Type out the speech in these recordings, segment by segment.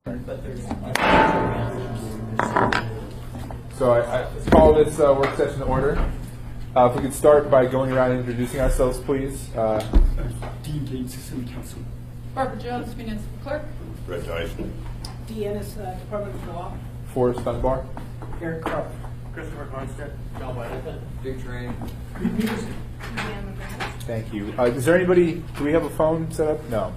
So I call this work session to order. If we could start by going around and introducing ourselves, please. Dean Gates, City Council. Barbara Jones, Municipal Clerk. Brett Dyson. Deanna's Department of Law. Forrest Dunbar. Eric Krupp. Christopher Constead. John Weddington. Dick Train. Thank you. Is there anybody, do we have a phone set up? No.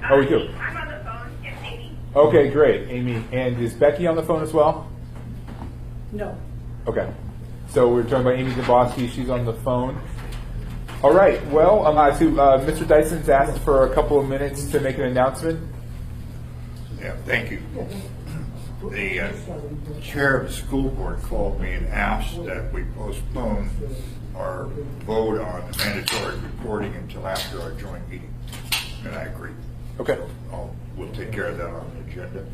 Oh, we do. I'm on the phone. It's Amy. Okay, great, Amy. And is Becky on the phone as well? No. Okay. So we're talking about Amy Zaboski. She's on the phone. All right. Well, Mr. Dyson's asked for a couple of minutes to make an announcement. Yeah, thank you. The chair of the school board called me and asked that we postpone our vote on the mandatory reporting until after our joint meeting, and I agree. Okay. So we'll take care of that on the agenda.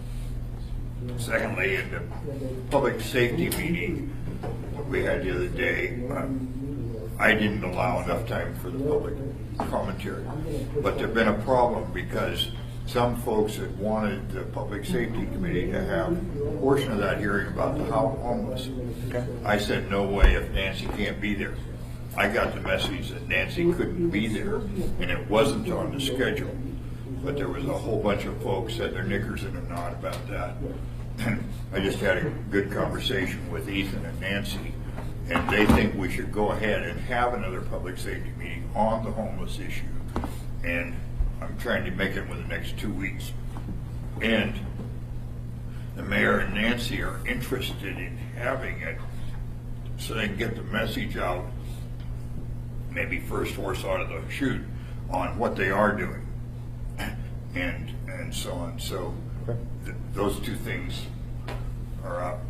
Secondly, in the public safety meeting we had the other day, I didn't allow enough time for the public commentary. But there's been a problem because some folks had wanted the Public Safety Committee to have a portion of that hearing about the homeless. Okay. I said, no way if Nancy can't be there. I got the message that Nancy couldn't be there, and it wasn't on the schedule. But there was a whole bunch of folks had their knickers in a knot about that. I just had a good conversation with Ethan and Nancy, and they think we should go ahead and have another public safety meeting on the homeless issue. And I'm trying to make it within the next 2 weeks. And the mayor and Nancy are interested in having it so they can get the message out, maybe first horse out of the chute, on what they are doing and so on. So those two things are up.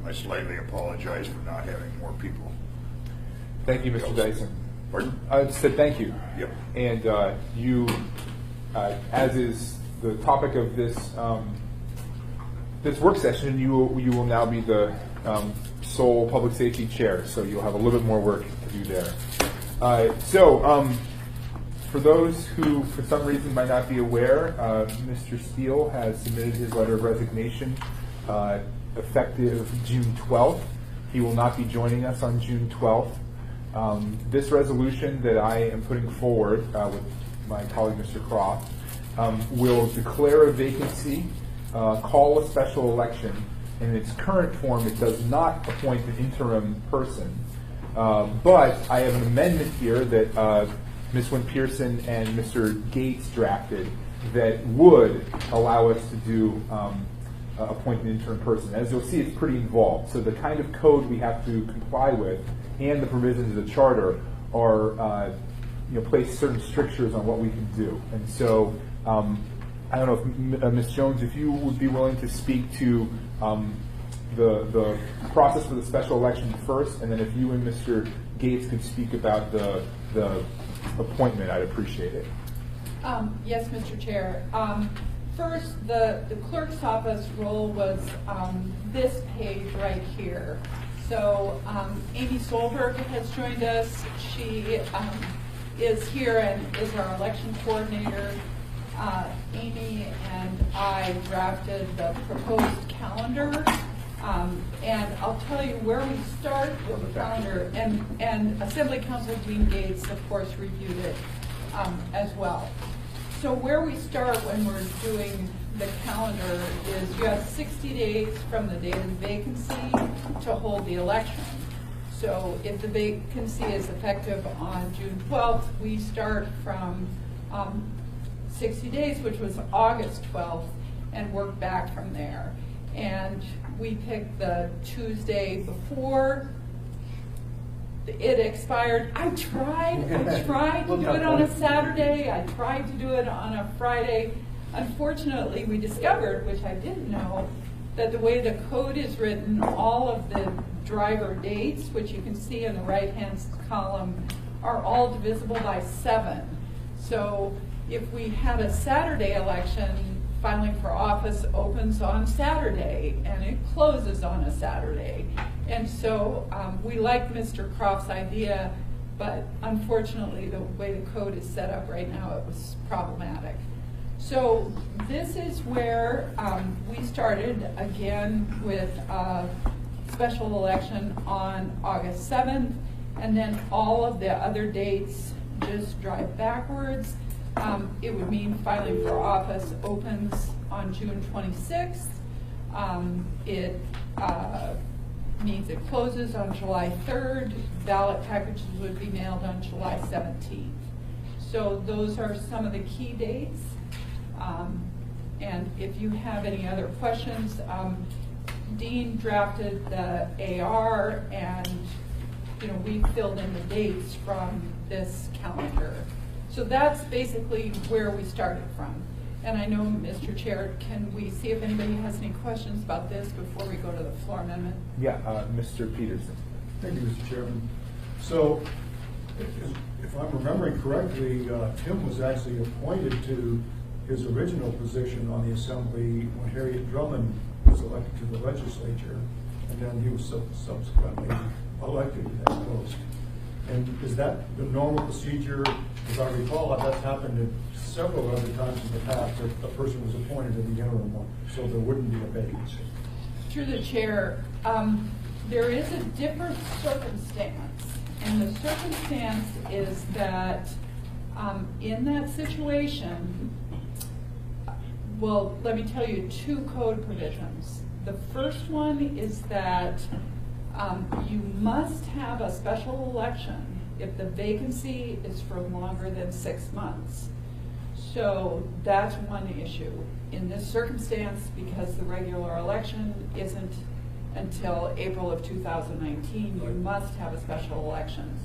I slightly apologize for not having more people. Thank you, Mr. Dyson. Pardon? I said thank you. Yep. And you, as is the topic of this this work session, you will now be the sole public safety chair, so you'll have a little bit more work to do there. For those who, for some reason, might not be aware, Mr. Steele has submitted his letter of resignation effective June 12th. He will not be joining us on June 12th. This resolution that I am putting forward with my colleague, Mr. Croft, will declare a vacancy, call a special election. In its current form, it does not appoint an interim person. But I have an amendment here that Ms. Wynn Pearson and Mr. Gates drafted that would allow us to do appoint an interim person. As you'll see, it's pretty involved. So the kind of code we have to comply with and the provisions of the charter are place certain strictures on what we can do. And so I don't know if Ms. Jones, if you would be willing to speak to the process for the special election first, and then if you and Mr. Gates could speak about the appointment, I'd appreciate it. Yes, Mr. Chair. First, the clerk's office role was this page right here. So Amy Solberg has joined us. She is here and is our election coordinator. Amy and I drafted the proposed calendar. And I'll tell you where we start with the calendar, and Assembly Council Dean Gates, of course, reviewed it as well. So where we start when we're doing the calendar is you have 60 days from the date of the vacancy to hold the election. So if the vacancy is effective on June 12th, we start from 60 days, which was August 12th, and work back from there. And we picked the Tuesday before it expired. I tried to do it on a Saturday. I tried to do it on a Friday. Unfortunately, we discovered, which I didn't know, that the way the code is written, all of the driver dates, which you can see in the right-hand column, are all divisible by 7. So if we had a Saturday election, filing for office opens on Saturday and it closes on a Saturday. And so we liked Mr. Croft's idea, but unfortunately the way the code is set up right now, it was problematic. So this is where we started again with a special election on August 7th, and then all of the other dates just drive backwards. It would mean filing for office opens on June 26th. It means it closes on July 3rd. Ballot packages would be mailed on July 17th. So those are some of the key dates. And if you have any other questions, Dean drafted the AR, and we filled in the dates from this calendar. So that's basically where we started from. And I know, Mr. Chair, can we see if anybody has any questions about this before we go to the floor amendment? Yeah, Mr. Peterson. Thank you, Mr. Chairman. So, if I'm remembering correctly, Tim was actually appointed to his original position on the Assembly when Harriet Drummond was elected to the legislature, and then he was subsequently elected to that post. And is that the normal procedure? As I recall, that's happened at several other times in the past, that a person was appointed in the interim one, so there wouldn't be a vacancy. Through the chair, there is a different circumstance, and the circumstance is that in that situation, well, let me tell you two code provisions. The first one is that you must have a special election if the vacancy is for longer than 6 months. So that's one issue. In this circumstance, because the regular election isn't until April of 2019, you must have a special election.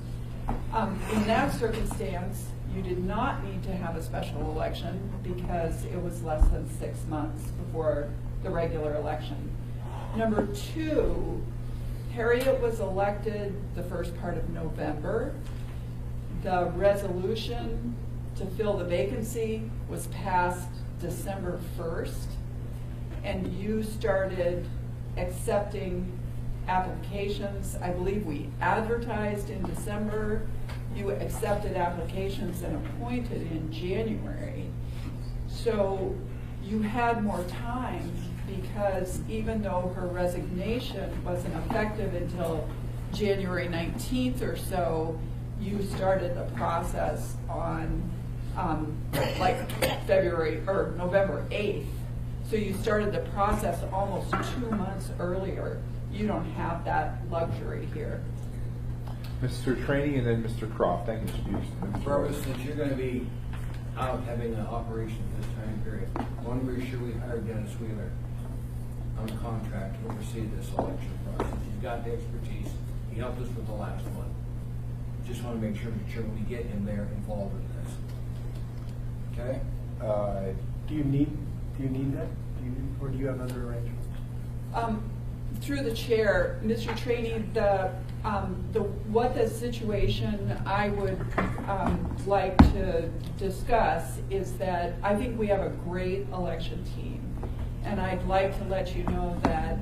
In that circumstance, you did not need to have a special election because it was less than 6 months before the regular election. Number two, Harriet was elected the first part of November. The resolution to fill the vacancy was passed December 1st, and you started accepting applications. I believe we advertised in December. You accepted applications and appointed in January. So you had more time, because even though her resignation wasn't effective until January 19th or so, you started the process on like February or November 8th. So you started the process almost 2 months earlier. You don't have that luxury here. Mr. Trainee and then Mr. Croft. Thank you, Mr. Peterson. Barbara, since you're going to be out having an operation this time period, I want to be sure we hire Dennis Wheeler on contract to oversee this election process. He's got the expertise. He helped us with the last one. Just want to make sure we get him there involved in this. Okay? Do you need that? Or do you have other arrangements? Through the chair, Mr. Trainee, what the situation I would like to discuss is that I think we have a great election team. And I'd like to let you know that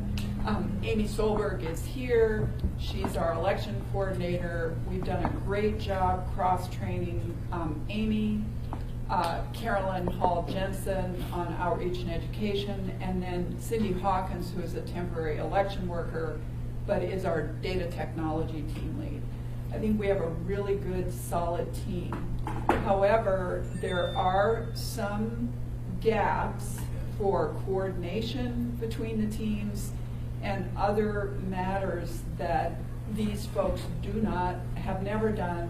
Amy Solberg is here. She's our election coordinator. We've done a great job cross-training Amy, Carolyn Hall Jensen on outreach and education, and then Cindy Hawkins, who is a temporary election worker, but is our data technology team lead. I think we have a really good, solid team. However, there are some gaps for coordination between the teams and other matters that these folks have never done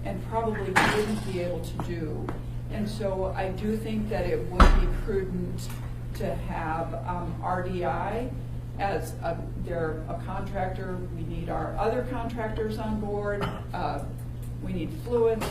and probably wouldn't be able to do. And so I do think that it would be prudent to have RDI as they're a contractor. We need our other contractors on board. We need Fluence,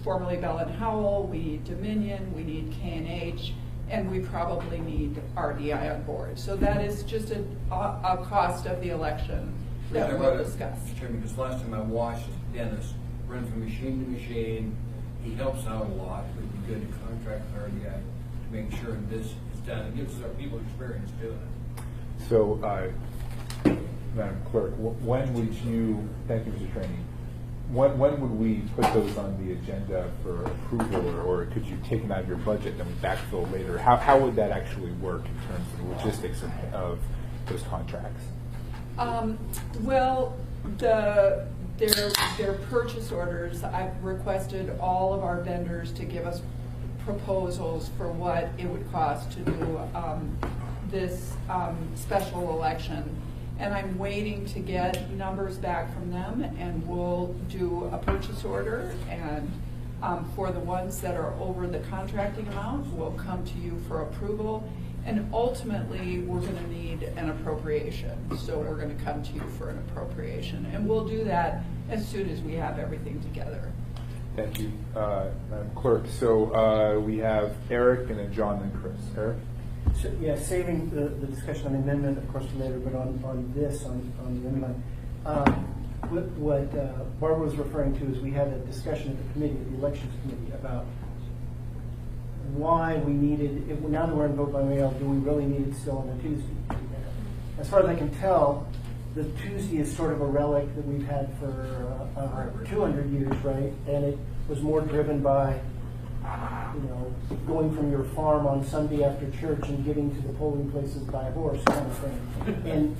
formerly Bell and Howell. We need Dominion. We need K&H. And we probably need RDI on board. So that is just a cost of the election that we'll discuss. Mr. Chairman, because last time I watched Dennis run from machine to machine, he helps out a lot. It would be good to contract with RDI to make sure this is done. It gives our people experience doing it. So, Madam Clerk, when would you, thank you, Mr. Trainee, when would we put those on the agenda for approval, or could you take them out of your budget and then we backfill later? How would that actually work in terms of the logistics of those contracts? Well, their purchase orders, I've requested all of our vendors to give us proposals for what it would cost to do this special election. And I'm waiting to get numbers back from them, and we'll do a purchase order. And for the ones that are over the contracting amount, we'll come to you for approval. And ultimately, we're going to need an appropriation. So we're going to come to you for an appropriation. And we'll do that as soon as we have everything together. Thank you, Madam Clerk. So we have Eric and then John and Chris. Eric? So, yeah, saving the discussion on the amendment, of course, later, but on the amendment, what Barbara was referring to is we had a discussion at the committee, at the elections committee, about why we needed, now that we're in vote by mail, do we really need it still on a Tuesday? As far as I can tell, the Tuesday is sort of a relic that we've had for 200 years, right? And it was more driven by, going from your farm on Sunday after church and getting to the polling places by horse kind of thing.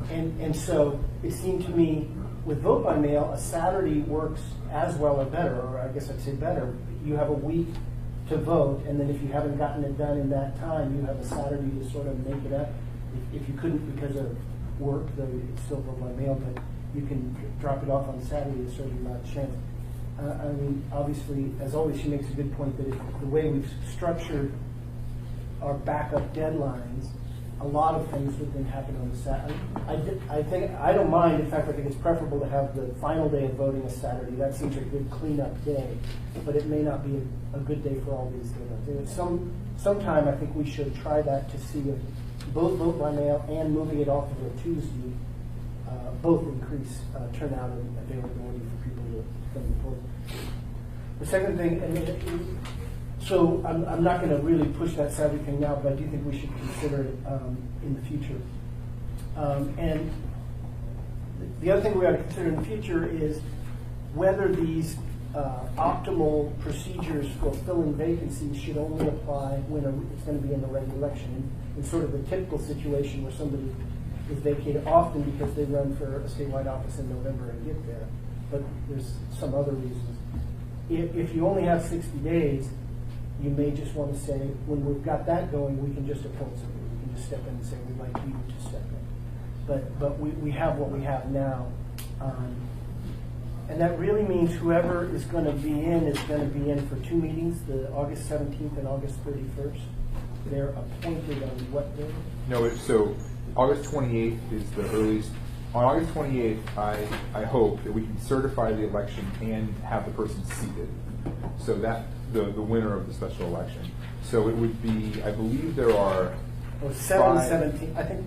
And so it seemed to me with vote by mail, a Saturday works as well or better, or I guess I'd say better. You have a week to vote, and then if you haven't gotten it done in that time, you have a Saturday to sort of make it up. If you couldn't because of work, though it's still vote by mail, but you can drop it off on Saturday to sort of not chance. I mean, obviously, as always, she makes a good point that the way we've structured our backup deadlines, a lot of things would then happen on the Saturday. I don't mind. In fact, I think it's preferable to have the final day of voting a Saturday. That seems a good cleanup day, but it may not be a good day for all these deadlines. Sometime I think we should try that to see if both vote by mail and moving it off of a Tuesday both increase turnout and availability for people to come to polls. The second thing, so I'm not going to really push that Saturday thing now, but I do think we should consider it in the future. And the other thing we ought to consider in the future is whether these optimal procedures for filling vacancies should only apply when it's going to be in the regular election. In sort of the typical situation where somebody is vacated often because they run for a statewide office in November and get there, but there's some other reasons. If you only have 60 days, you may just want to say, when we've got that going, we can just appoint somebody. We can just step in and say, we'd like you to step in. But we have what we have now. And that really means whoever is going to be in is going to be in for two meetings, the August 17th and August 31st. They're appointed on what day? No, so August 28th is the earliest. On August 28th, I hope that we can certify the election and have the person seated. So that the winner of the special election. So it would be, I believe there are 17th, I think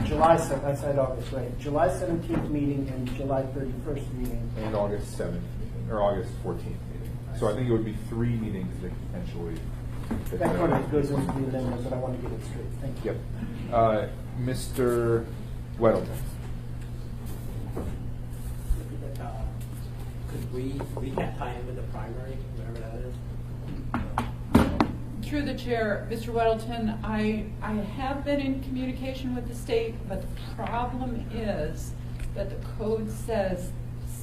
July 7th, I said August, right? July 17th meeting and July 31st meeting. And August 7th meeting, or August 14th meeting. So I think it would be 3 meetings that potentially. That kind of goes into the amendment, but I want to get it straight. Thank you. Yep. Mr. Weddleton. Could we can't tie in with the primary, whatever that is? Through the chair, Mr. Weddleton, I have been in communication with the state, but the problem is that the code says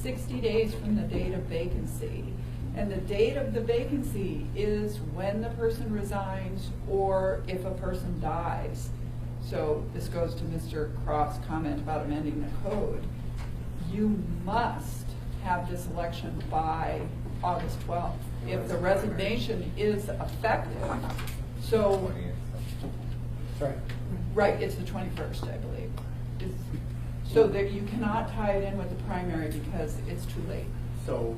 60 days from the date of vacancy. And the date of the vacancy is when the person resigns or if a person dies. So this goes to Mr. Croft's comment about amending the code. You must have this election by August 12th. If the resignation is effective, so, Sorry. right, it's the 21st, I believe. So that you cannot tie it in with the primary because it's too late. So,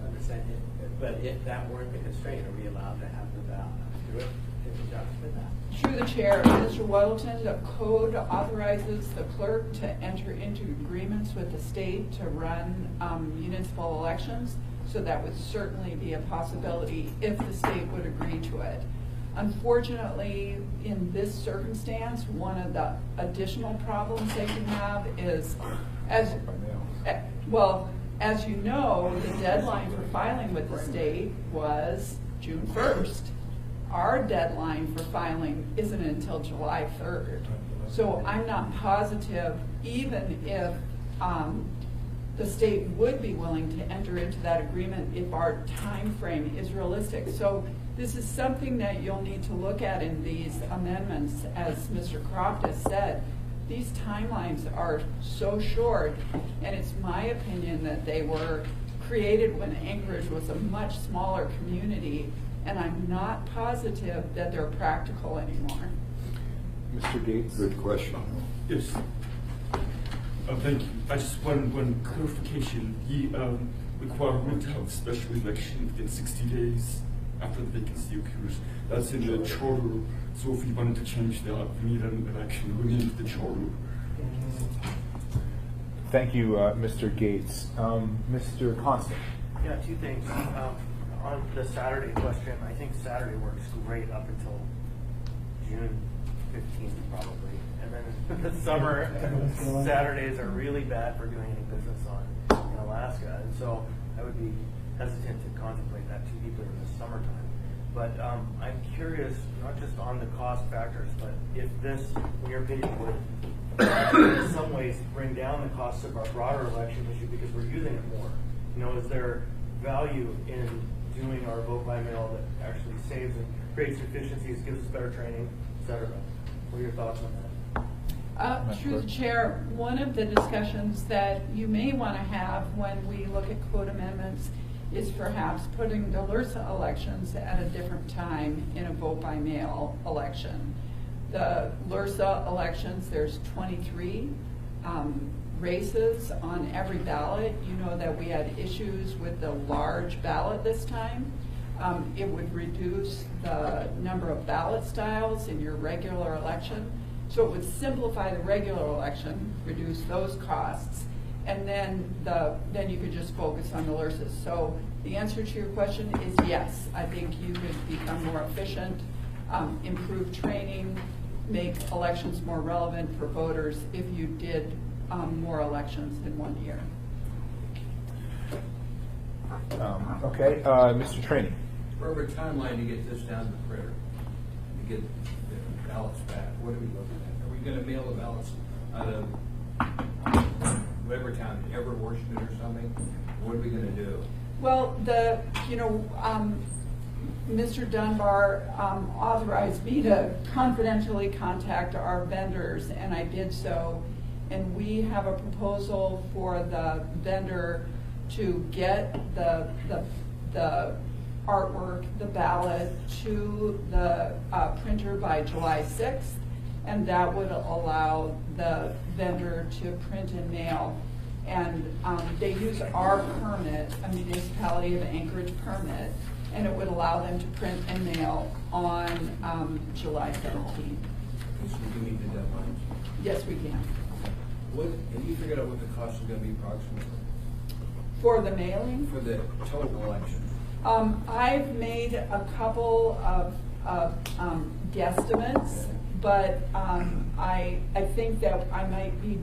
understand it, but if that weren't the constraint, are we allowed to have the ballot do it if we just with that? Through the chair, Mr. Weddleton, the code authorizes the clerk to enter into agreements with the state to run municipal elections. So that would certainly be a possibility if the state would agree to it. Unfortunately, in this circumstance, one of the additional problems they can have is, as Well, as you know, the deadline for filing with the state was June 1st. Our deadline for filing isn't until July 3rd. So I'm not positive, even if the state would be willing to enter into that agreement, if our time frame is realistic. So this is something that you'll need to look at in these amendments, as Mr. Croft has said. These timelines are so short, and it's my opinion that they were created when Anchorage was a much smaller community, and I'm not positive that they're practical anymore. Mr. Gates? Good question. Yes. Thank you. I just want one clarification. The requirement to have a special election within 60 days after the vacancy occurs. That's in the charter. So if we wanted to change that, we need an election. We need the charter. Thank you, Mr. Gates. Mr. Constant? Yeah, two things. On the Saturday question, I think Saturday works great up until June 15th probably. And then in the summer, Saturdays are really bad for doing any business in Alaska. And so I would be hesitant to contemplate that too deeply in the summertime. But I'm curious, not just on the cost factors, but if this, in your opinion, would in some ways bring down the cost of our broader election issue because we're using it more. You know, is there value in doing our vote by mail that actually saves and creates efficiencies, gives us better training, et cetera? What are your thoughts on that? Through the chair, one of the discussions that you may want to have when we look at code amendments is perhaps putting the LRSA elections at a different time in a vote by mail election. The LRSA elections, there's 23 races on every ballot. You know that we had issues with the large ballot this time. It would reduce the number of ballot styles in your regular election. So it would simplify the regular election, reduce those costs, and then you could just focus on the LRSAs. So the answer to your question is yes. I think you could become more efficient, improve training, make elections more relevant for voters if you did more elections in 1 year. Okay, Mr. Trainee? For a timeline to get this down to the printer, to get the ballots back, what are we looking at? Are we going to mail the ballots out of whatever town, Everett, Washington, or something? What are we going to do? Well, Mr. Dunbar authorized me to confidentially contact our vendors, and I did so. And we have a proposal for the vendor to get the artwork, the ballot, to the printer by July 6th, and that would allow the vendor to print and mail. And they use our permit, a Municipality of Anchorage permit, and it would allow them to print and mail on July 17th. So we can meet the deadlines. Yes, we can. Have you figured out what the cost is going to be approximately For the mailing? for the total election? I've made a couple of guesstimates, but I think that I might be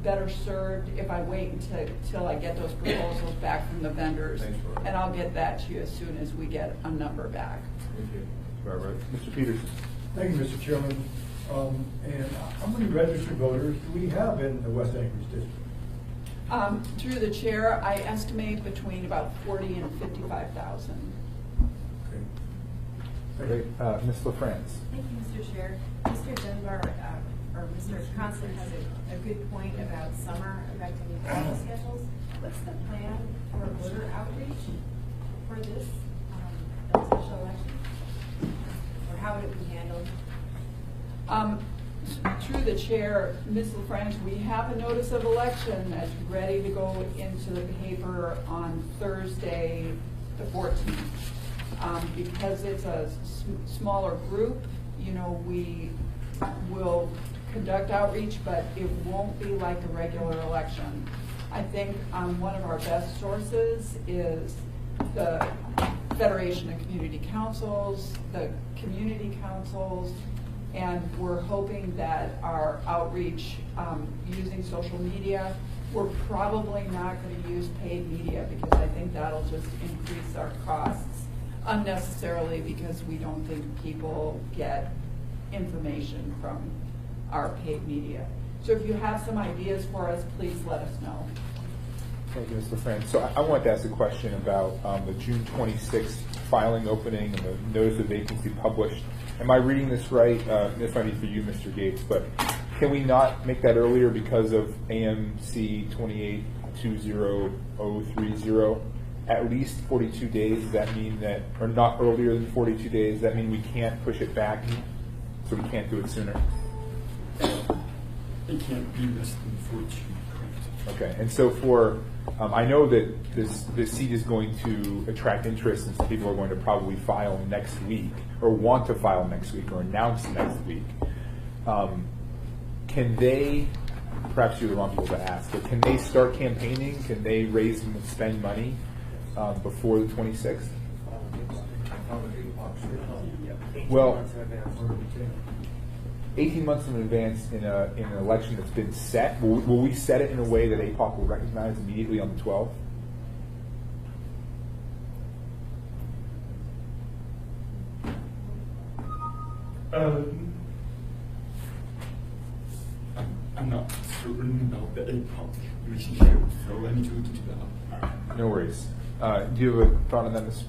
better served if I wait until I get those proposals back from the vendors. Thanks, Barbara. And I'll get that to you as soon as we get a number back. Thank you. Right. Mr. Peterson? Thank you, Mr. Chairman. And how many registered voters do we have in the West Anchorage district? Through the chair, I estimate between about 40 and 55,000. Okay. Great. Ms. LaFrance? Thank you, Mr. Chair. Mr. Dunbar, or Mr. Constant has a good point about summer affecting travel schedules. What's the plan for voter outreach for this special election? Or how would it be handled? Through the chair, Ms. LaFrance, we have a notice of election that's ready to go into the paper on Thursday, the 14th. Because it's a smaller group, we will conduct outreach, but it won't be like a regular election. I think one of our best sources is the Federation of Community Councils, the community councils, and we're hoping that our outreach using social media we're probably not going to use paid media because I think that'll just increase our costs unnecessarily because we don't think people get information from our paid media. So if you have some ideas for us, please let us know. Thank you, Mr. Friend. So I wanted to ask a question about the June 26th filing opening and the notice of vacancy published. Am I reading this right? This might be for you, Mr. Gates, but can we not make that earlier because of AMC 2820030? At least 42 days, does that mean that, or not earlier than 42 days, does that mean we can't push it back, so we can't do it sooner? It can't be less than 42, correct? Okay, and so for, I know that this seat is going to attract interest and some people are going to probably file next week, or want to file next week, or announce next week. Can they, perhaps you're the wrong people to ask, but can they start campaigning? Can they raise and spend money before the 26th? Well, 18 months in advance in an election that's been set, will we set it in a way that APOC will recognize immediately on the 12th? I'm not certain about the APOC relationship, so I need to look into that. No worries. Do you have a thought on that, Ms.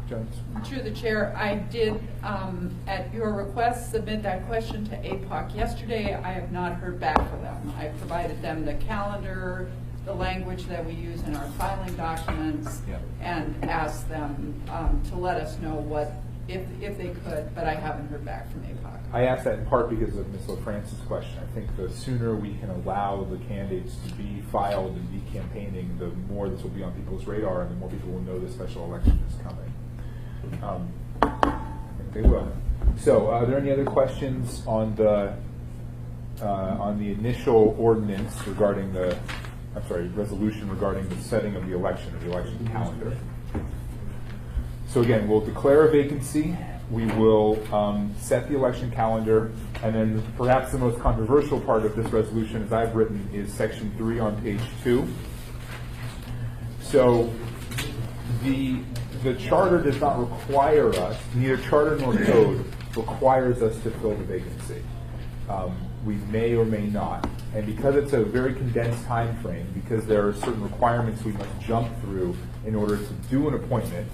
Jones? Through the chair, I did, at your request, submit that question to APOC yesterday. I have not heard back from them. I provided them the calendar, the language that we use in our filing documents, and asked them to let us know what, if they could, but I haven't heard back from APOC. I asked that in part because of Ms. LaFrance's question. I think the sooner we can allow the candidates to be filed and be campaigning, the more this will be on people's radar and the more people will know the special election is coming. I think they will. So, are there any other questions on the initial ordinance regarding resolution regarding the setting of the election or the election calendar? So again, we'll declare a vacancy. We will set the election calendar, and then perhaps the most controversial part of this resolution, as I've written, is section 3 on page 2. So the charter does not require us, neither charter nor code requires us to fill the vacancy. We may or may not. And because it's a very condensed time frame, because there are certain requirements we must jump through in order to do an appointment,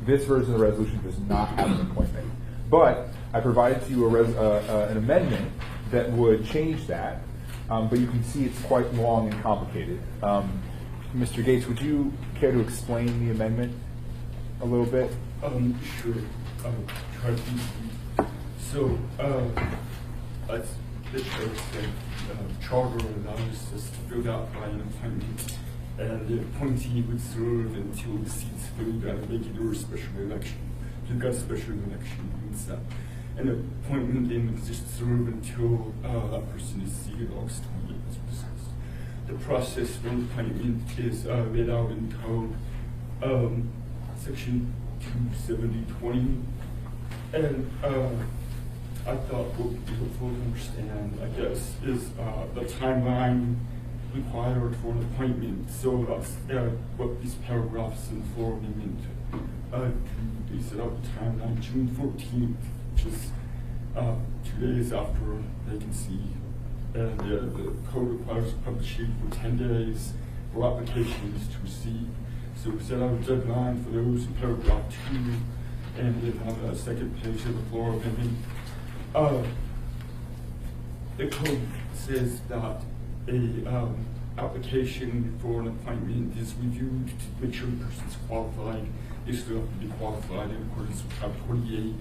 this version of the resolution does not have an appointment. But I provided to you an amendment that would change that, but you can see it's quite long and complicated. Mr. Gates, would you care to explain the amendment a little bit? Sure. Try to be. So, as the chair said, charter allows us to fill out by an appointment, and the appointee would serve until the seat's filled at a regular special election. You've got a special election means that an appointment then would just serve until that person is seated August 28th, as discussed. The process for an appointment is laid out in code, section 27020, and I thought what would be helpful to understand, I guess, is the timeline required for an appointment. So that's what these paragraphs in the floor amendment they set out the timeline, June 14th, which is 2 days after vacancy. And the code requires publishing for 10 days for applications to receive. So we set out a deadline for those in paragraph 2, and then on the second page of the floor amendment. The code says that a application for an appointment is reviewed to make sure the person's qualified. They still have to be qualified in accordance with Chapter 28,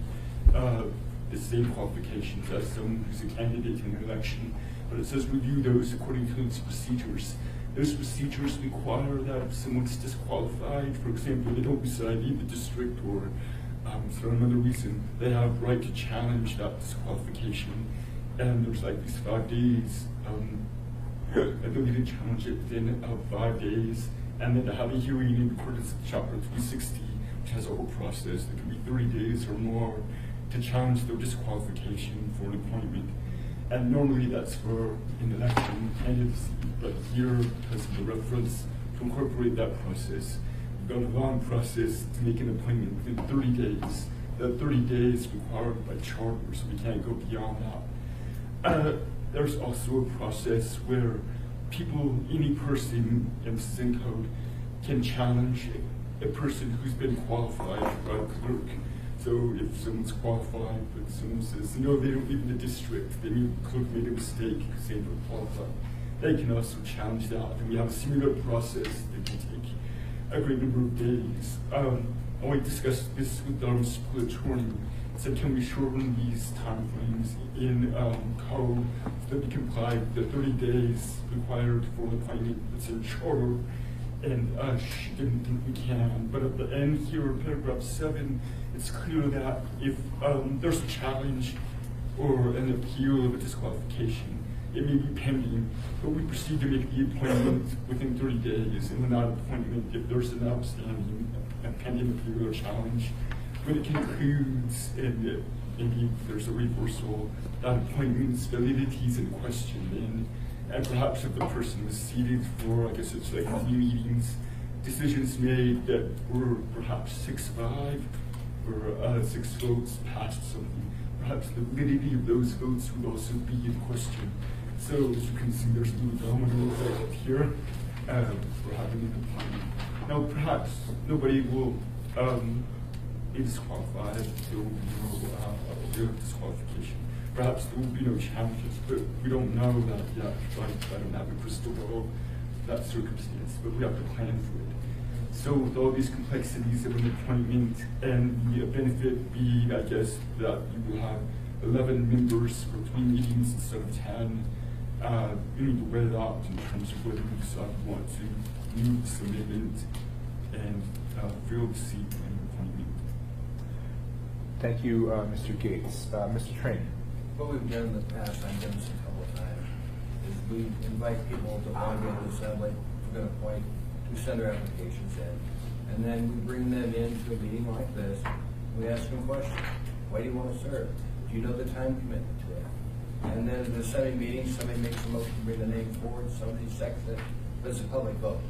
the same qualifications as someone who's a candidate in an election. But it says review those according to those procedures. Those procedures require that if someone's disqualified, for example, they don't reside in the district or for another reason, they have right to challenge that disqualification. And there's like these 5 days, ability to challenge it within 5 days, and then to have a hearing in accordance with Chapter 360, which has a whole process that can be 30 days or more to challenge their disqualification for an appointment. And normally that's for an election candidacy, but here, because of the reference to incorporate that process, we've got a long process to make an appointment within 30 days. That 30 days required by charter, so we can't go beyond that. There's also a process where people, any person in SIN code can challenge a person who's been qualified by a clerk. So if someone's qualified, but someone says, no, they don't live in the district, then the clerk made a mistake because they don't qualify. They can also challenge that, and we have a similar process that can take a great number of days. I discussed this with our municipal attorney. Said, can we shorten these time frames in code so that we comply with the 30 days required for an appointment that's in charter? And she didn't think we can. But at the end here, in paragraph 7, it's clear that if there's a challenge or an appeal of a disqualification, it may be pending, but we proceed to make the appointment within 30 days, and without appointment, if there's an outstanding and pending appeal or challenge, when it concludes and indeed there's a reversal, that appointment's validity is in question then. And perhaps if the person was seated for, I guess it's like 3 meetings, decisions made that were perhaps 6-5 or 6 votes passed something, perhaps the validity of those votes would also be in question. So as you can see, there's a little domino effect here for having an appointment. Now perhaps nobody will be disqualified, there will be no disqualification. Perhaps there will be no challenges, but we don't know that yet. I don't have a crystal ball that circumstance, but we have to plan for it. So with all these complexities of an appointment and the benefit being, I guess, that you will have 11 members for 3 meetings instead of 10, you need to weigh it out in terms of whether you decide you want to move this amendment and fill the seat in an appointment. Thank you, Mr. Gates. Mr. Train. What we've done in the past, I've done this a couple of times, is we invite people to log into the assembly, we're going to appoint, to send their applications in, and then we bring them into a meeting like this, we ask them questions. Why do you want to serve? Do you know the time commitment to it? And then at the Senate meeting, somebody makes a motion to bring the name forward, somebody seconds it, but it's a public vote.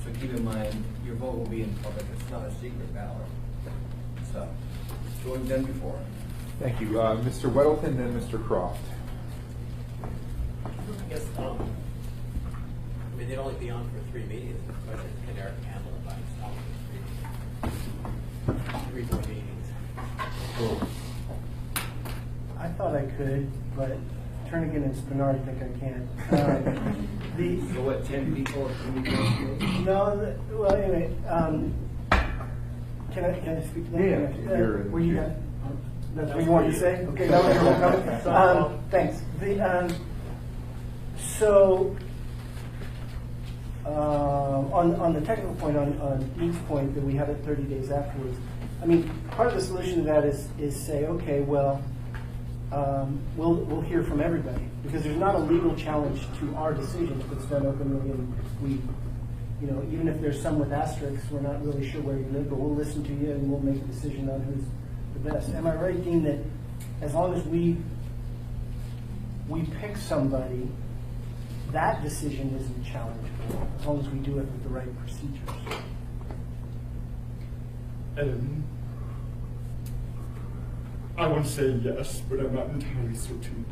So keep in mind, your vote will be in public, it's not a secret ballot. So, it's what we've done before. Thank you. Mr. Weddleton, then Mr. Croft. I guess, I mean, they'd only be on for 3 meetings. The question is, can Eric handle it by himself for 3 more meetings? I thought I could, but Turnigan and Spinardi think I can't. So what, 10 people or 20 people? No, well, anyway, can I speak to that? Yeah, were you done? That's what you wanted to say? Okay, that was your comment. Thanks. On the technical point, on Dean's point that we have it 30 days afterwards, I mean, part of the solution to that is say, okay, well, we'll hear from everybody, because there's not a legal challenge to our decisions if it's done openly, and we, you know, even if there's some with asterisks, we're not really sure where you live, but we'll listen to you and we'll make a decision on who's the best. Am I right, Dean, that as long as we pick somebody, that decision isn't challengeable, as long as we do it with the right procedures? I want to say yes, but I'm not entirely certain.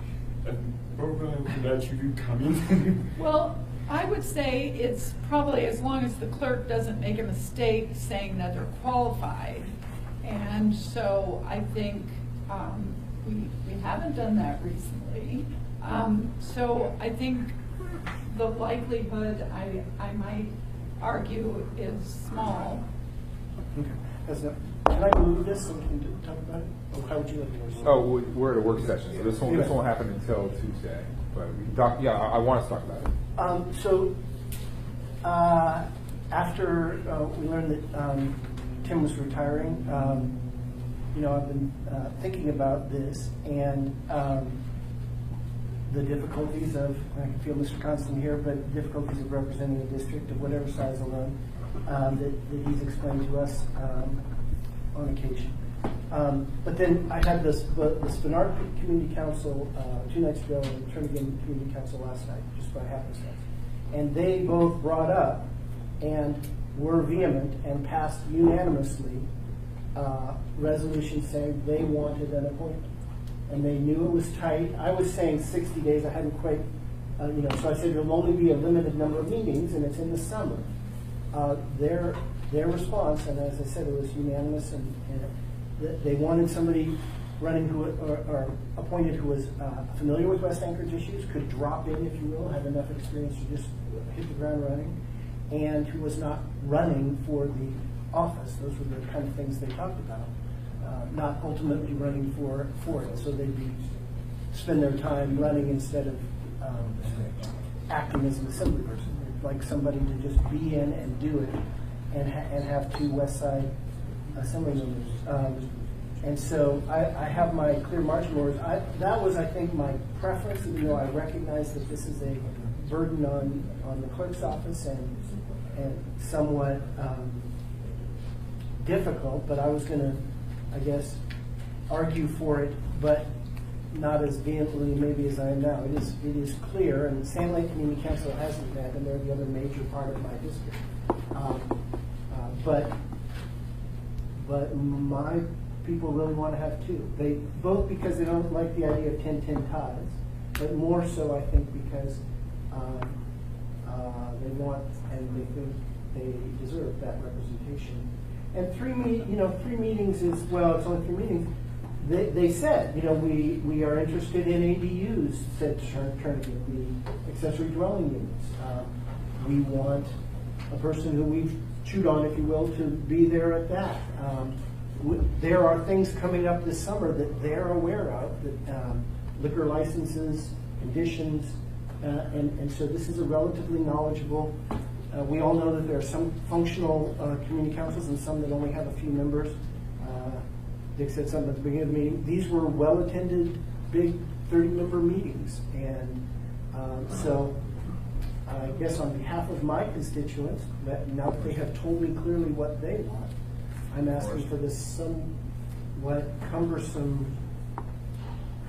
Barbara, I would imagine you coming. Well, I would say it's probably as long as the clerk doesn't make a mistake saying that they're qualified. And so I think we haven't done that recently. So I think the likelihood, I might argue, is small. Okay. Can I move this so we can talk about it? Or how would you like to? Oh, we're at a work session, so this won't happen until Tuesday. But we can talk. Yeah, I want us to talk about it. So after we learned that Tim was retiring, you know, I've been thinking about this and the difficulties of, I can feel Mr. Constant here, but difficulties of representing a district of whatever size alone that he's explained to us on occasion. But then I had the Spinard Community Council 2 nights ago and the Trinidad Community Council last night, just by happenstance. And they both brought up and were vehement and passed unanimously resolution saying they wanted an appointment. And they knew it was tight. I was saying 60 days. I hadn't quite, so I said there'll only be a limited number of meetings, and it's in the summer. Their response, and as I said, it was unanimous, and they wanted somebody running or appointed who was familiar with West Anchorage issues, could drop in, if you will, have enough experience to just hit the ground running, and who was not running for the office. Those were the kind of things they talked about. Not ultimately running for it, so they'd spend their time running instead of acting as an assembly person. They'd like somebody to just be in and do it, and have 2 West Side assembly members. And so I have my clear marching orders. That was, I think, my preference, even though I recognize that this is a burden on the clerk's office and somewhat difficult, but I was going to, I guess, argue for it, but not as vehemently maybe as I am now. It is clear, and Sand Lake Community Council hasn't met, and they're the other major part of my district. But my people really want to have 2. They both because they don't like the idea of 10-10 ties, but more so I think because they want and they think they deserve that representation. And 3 meetings is, well, it's only 3 meetings. They said, we are interested in ADUs, said Trinity, the accessory dwelling units. We want a person who we've chewed on, if you will, to be there at that. There are things coming up this summer that they're aware of, that liquor licenses, conditions, and so this is a relatively knowledgeable. We all know that there are some functional community councils and some that only have a few members. Dick said something at the beginning of the meeting. These were well-attended, big 30-member meetings, and so I guess on behalf of my constituents, that now that they have told me clearly what they want, I'm asking for this somewhat cumbersome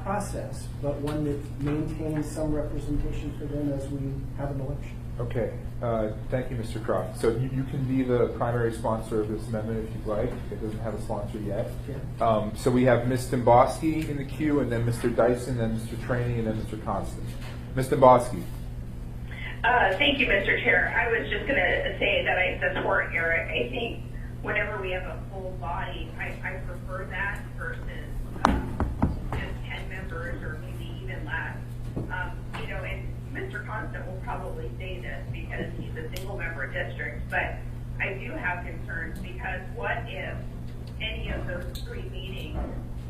process, but one that maintains some representation for them as we have an election. Okay, thank you, Mr. Croft. So you can be the primary sponsor of this amendment if you'd like. It doesn't have a sponsor yet. Yeah. So we have Ms. Demboski in the queue, and then Mr. Dyson, then Mr. Traney, and then Mr. Constant. Ms. Demboski. Thank you, Mr. Chair. I was just going to say that I support Eric. I think whenever we have a full body, I prefer that versus just 10 members or maybe even less. And Mr. Constant will probably say this because he's a single-member district, but I do have concerns because what if any of those 3 meetings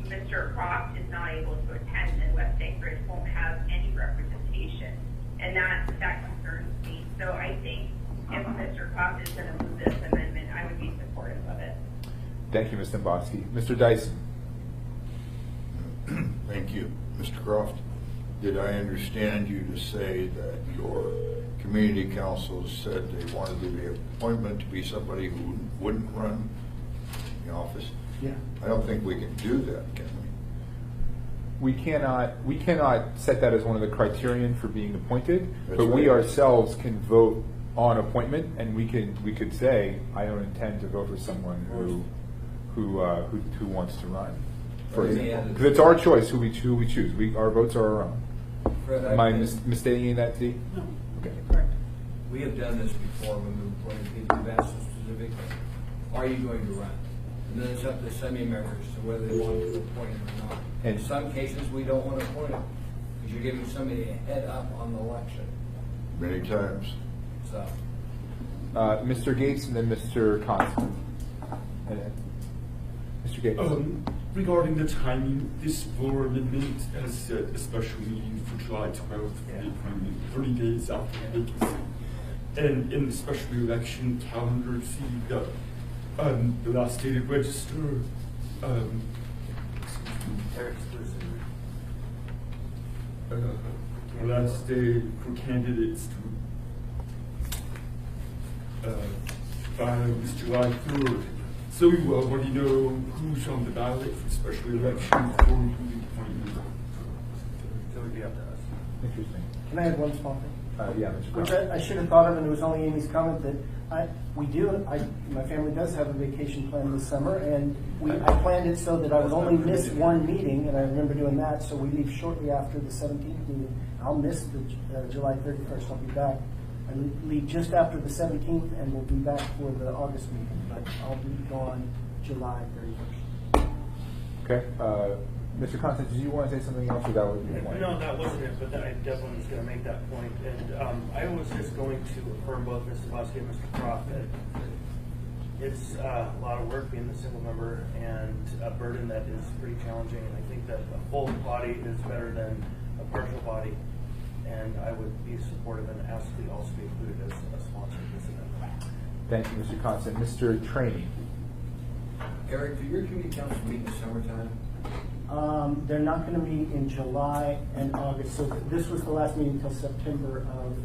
Mr. Croft is not able to attend and West Anchorage won't have any representation? And that concerns me. So I think if Mr. Croft is going to move this amendment, I would be supportive of it. Thank you, Ms. Demboski. Mr. Dyson. Thank you. Mr. Croft, did I understand you to say that your community council said they wanted the appointment to be somebody who wouldn't run the office? Yeah. I don't think we can do that, can we? We cannot set that as one of the criterion for being appointed, That's but we right. ourselves can vote on appointment, and we could say, I don't intend to vote for someone who wants to run, for example. Because it's our choice who we choose. Our votes are our own. Fred, Am I misstating in that, Dee? No. Okay. Correct. We have done this before when we appointed people. We've asked them specifically, are you going to run? And then it's up to the semi-members to whether they want to appoint him or not. And In some cases, we don't want to appoint him because you're giving somebody a head up on the election. Many times. So, Mr. Gates and then Mr. Constant. And then Mr. Gates. Regarding the timing, this floor amendment has set a special meeting for July 12th for the appointment, 30 days after the vacancy. And in the special election calendar, see the last dated register. They're exclusive. The last day for candidates to file is July 3rd. So we already know who's on the ballot for special election or who the appointment. So it would be up to us. Interesting. Can I add one small thing? Yeah, Mr. Which Crowe. I should have thought of, and it was only Amy's comment that my family does have a vacation plan this summer, and I planned it so that I would only miss one meeting, and I remember doing that, so we leave shortly after the 17th meeting. I'll miss the July 31st, I'll be back. I leave just after the 17th, and we'll be back for the August meeting, but I'll be gone July 31st. Okay. Mr. Constance, did you want to say something else, or that was your point? No, that wasn't it, but I definitely was going to make that point. And I was just going to affirm both Mr. Lasky and Mr. Croft that it's a lot of work being the single member and a burden that is pretty challenging. And I think that a full body is better than a partial body. And I would be supportive and ask to also be included as a sponsor of this event. Thank you, Mr. Constance. Mr. Trainee. Eric, do your community council meet in the summertime? They're not going to meet in July and August, so this was the last meeting until September of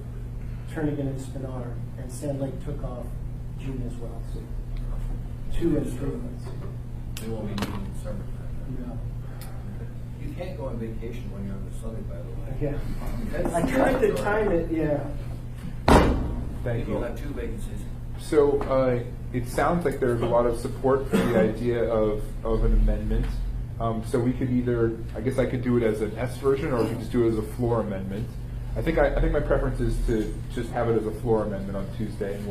Turnigan and Spinard, and Sand Lake took off June as well, so 2 and 3 months. They won't be meeting in the summertime. No. You can't go on vacation when you're on the summit, by the way. Yeah. I tried to time it, yeah. Thank We'll you. have 2 vacancies. So it sounds like there's a lot of support for the idea of an amendment. So we could either, I guess I could do it as an S version, or we could just do it as a floor amendment. I think my preference is to just have it as a floor amendment on Tuesday, and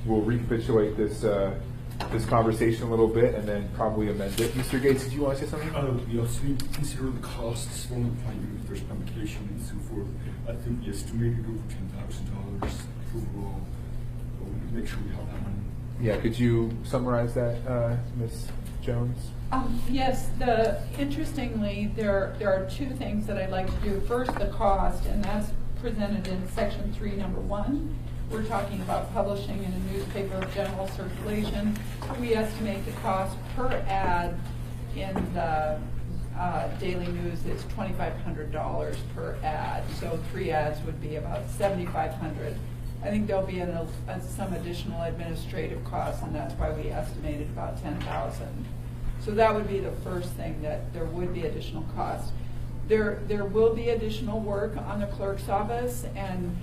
we'll recapitulate this conversation a little bit, and then probably amend it. Mr. Gates, did you want to say something? We also need to consider the costs for an appointment, if there's publication and so forth. I think we estimated over $10,000 overall. But we need to make sure we have that money. Yeah, could you summarize that, Ms. Jones? Yes, interestingly, there are 2 things that I'd like to do. First, the cost, and that's presented in section 3, number 1. We're talking about publishing in a newspaper of general circulation. We estimate the cost per ad in the Daily News is $2,500 per ad. So 3 ads would be about $7,500. I think there'll be some additional administrative costs, and that's why we estimated about $10,000. So that would be the first thing, that there would be additional costs. There will be additional work on the clerk's office, and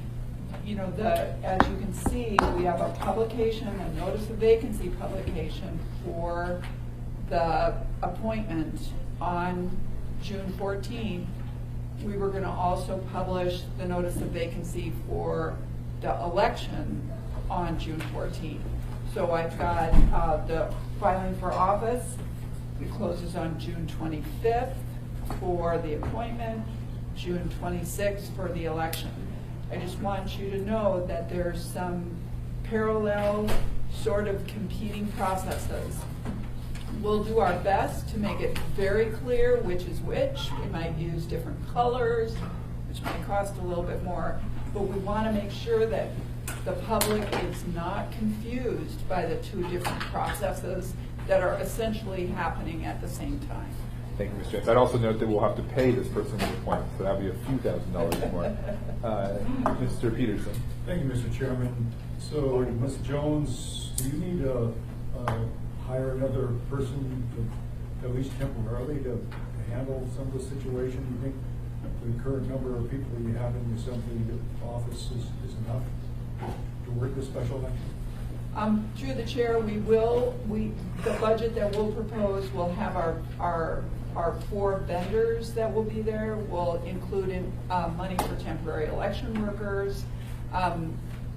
as you can see, we have a publication, a notice of vacancy publication for the appointment on June 14th. We were going to also publish the notice of vacancy for the election on June 14th. So I've got the filing for office. It closes on June 25th for the appointment, June 26th for the election. I just want you to know that there's some parallel sort of competing processes. We'll do our best to make it very clear which is which. We might use different colors, which might cost a little bit more, but we want to make sure that the public is not confused by the 2 different processes that are essentially happening at the same time. Thank you, Ms. Jones. I'd also note that we'll have to pay this person the appointment, so that'll be a few $1,000s more. Mr. Peterson. Thank you, Mr. Chairman. So, Ms. Jones, do you need to hire another person to, at least temporarily, to handle some of the situation? Do you think the current number of people you have in the assembly office is enough to work this special election? Through the chair, the budget that we'll propose will have our 4 vendors that will be there. We'll include money for temporary election workers.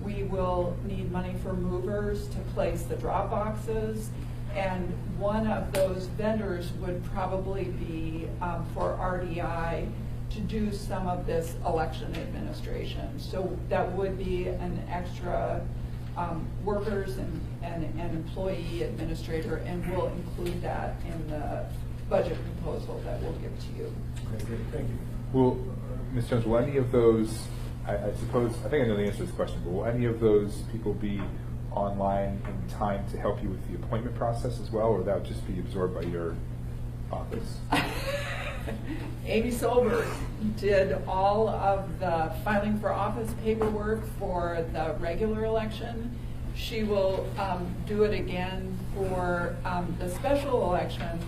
We will need money for movers to place the drop boxes. And one of those vendors would probably be for RDI to do some of this election administration. So that would be an extra workers and employee administrator, and we'll include that in the budget proposal that we'll give to you. Okay, good. Thank you. Well, Ms. Jones, will any of those, I suppose, I think I know the answer to this question, but will any of those people be online in time to help you with the appointment process as well, or that would just be absorbed by your office? Amy Solberg did all of the filing for office paperwork for the regular election. She will do it again for the special election.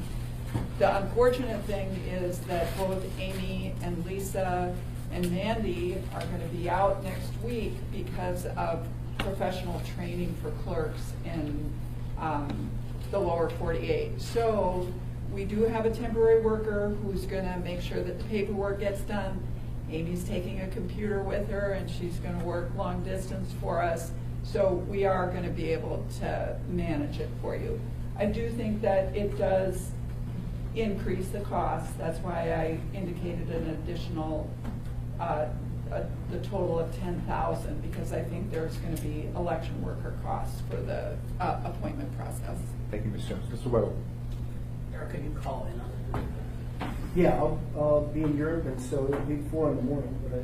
The unfortunate thing is that both Amy and Lisa and Mandy are going to be out next week because of professional training for clerks in the lower 48. So we do have a temporary worker who's going to make sure that the paperwork gets done. Amy's taking a computer with her and she's going to work long distance for us. So we are going to be able to manage it for you. I do think that it does increase the cost. That's why I indicated an additional, the total of 10,000, because I think there's going to be election worker costs for the appointment process. Thank you, Ms. Jones. Mr. Weddle. Eric, can you call in on it? Yeah, I'll be in Europe, and so it'll be 4 in the morning, but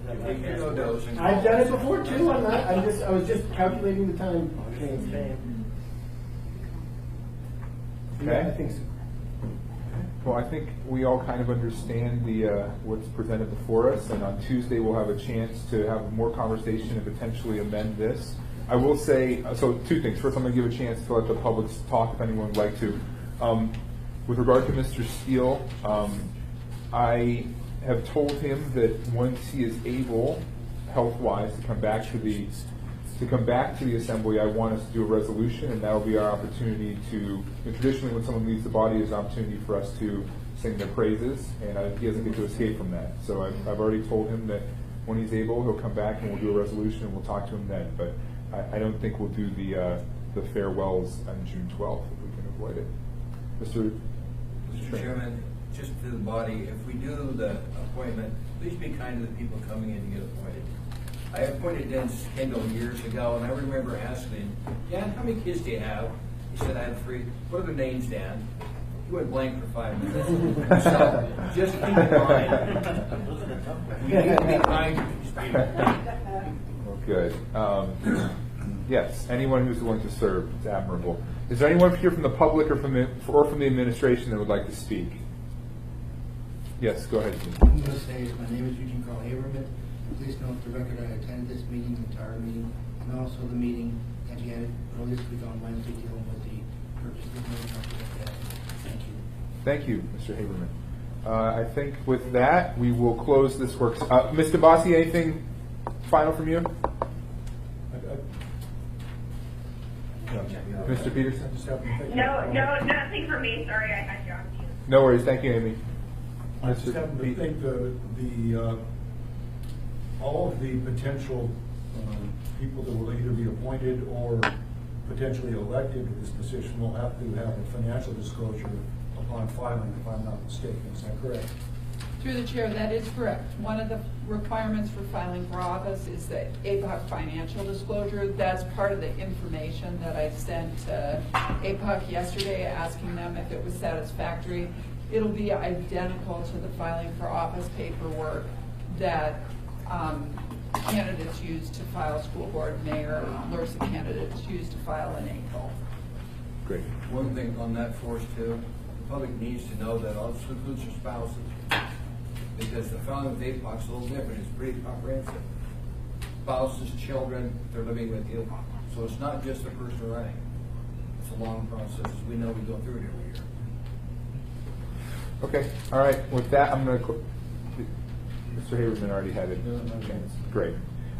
I've done it before too. I was just calculating the time. Yeah, I think so. Well, I think we all kind of understand what's presented before us, and on Tuesday we'll have a chance to have more conversation and potentially amend this. I will say, so 2 things. First, I'm going to give a chance to let the public talk if anyone would like to. With regard to Mr. Steele, I have told him that once he is able, health-wise, to come back to the assembly, I want us to do a resolution, and that will be our opportunity to. Traditionally, when someone leaves the body, there's an opportunity for us to sing their praises, and he doesn't get to escape from that. So I've already told him that when he's able, he'll come back and we'll do a resolution, and we'll talk to him then. But I don't think we'll do the farewells on June 12th if we can avoid it. Mr. Chairman, just to the body, if we do the appointment, please be kind to the people coming in to get appointed. I appointed Dennis Kendall years ago, and I remember asking him, Dan, how many kids do you have? He said, I had 3. What are their names, Dan? He went blank for 5 minutes. So, just keep in mind. You need to be kind to these people. Well, good. Yes, anyone who's willing to serve, it's admirable. Is there anyone here from the public or from the administration that would like to speak? Yes, go ahead. I'm going to say my name is Eugene Carl Haberman. Please note for the record I attended this meeting, the entire meeting, and also the meeting that you had earlier this week on Wednesday dealing with the purchase of the company like that. Thank you. Thank you, Mr. Haberman. I think with that, we will close this work. Mr. Bossi, anything final from you? No. Mr. Peterson? No, nothing for me. Sorry, I had you on mute. No worries. Thank you, Amy. I just happen to think all of the potential people that will either be appointed or potentially elected to this position will have to have a financial disclosure upon filing, if I'm not mistaken. Is that correct? Through the chair, that is correct. One of the requirements for filing for office is the APOC financial disclosure. That's part of the information that I sent to APOC yesterday, asking them if it was satisfactory. It'll be identical to the filing for office paperwork that candidates use to file school board, mayor, LRSA candidates use to file in April. Great. One thing on that for us too, the public needs to know that also includes your spouses. Because the filing with APOC is a little different. It's pretty comprehensive. Spouses, children, they're living with you. So it's not just the person running. It's a long process. We know we go through it every year. Okay. All right. With that, I'm going to. Mr. Haberman already had it. Okay. Great.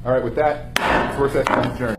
All right. With that, work session is adjourned.